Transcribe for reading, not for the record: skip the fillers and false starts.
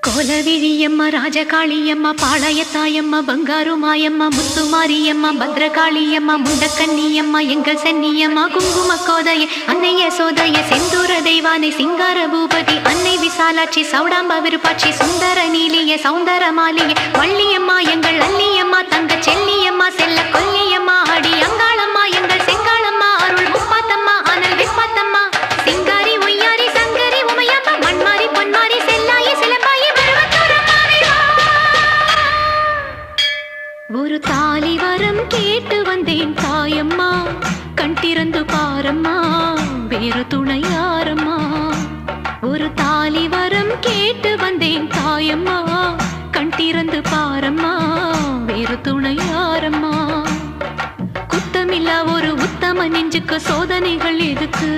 கோலவிழியம்மா ராஜகாளியம்மா பாளையத்தாயம்மா பங்காரு மாயம்மா முத்துமாரியம்மா பத்ரகாளியம்மா முண்டக்கன்னியம்மா எங்கள் சென்னியம்மா குங்கும கோதைய அன்னைய சோதைய செந்தூர தெய்வானை சிங்கார பூபதி அன்னை விசாலாட்சி சௌடாம்ப விருப்பாட்சி சுந்தர நீலிய சௌந்தர மாலிய வள்ளியம்மா எங்கள் அல்லியம்மா தங்க செல்லியம்மா செல்ல கொல்லியம்மா அடி அங்காளம்மா எங்கள் செங்காளம்மா அருள் முப்பாத்தம்மா அனல் விப்பாத்தம்மா சிங்காரி ஒய்யாரி சங்கரி உமையம்மா மண்மாரி பொன்மாரி செல்லாயி சிலம்பாயி ஒரு தாலி வரம் கேட்டு வந்தேன் தாயம்மா கண் திறந்து பாரம்மா வேறு துணை யாரம்மா ஒரு தாலி வரம் கேட்டு வந்தேன் தாயம்மா கண் திறந்து பாரம்மா வேறு துணை யாரம்மா குத்தமில்லா ஒரு உத்தம நெஞ்சுக்கு சோதனைகள் எதுக்கு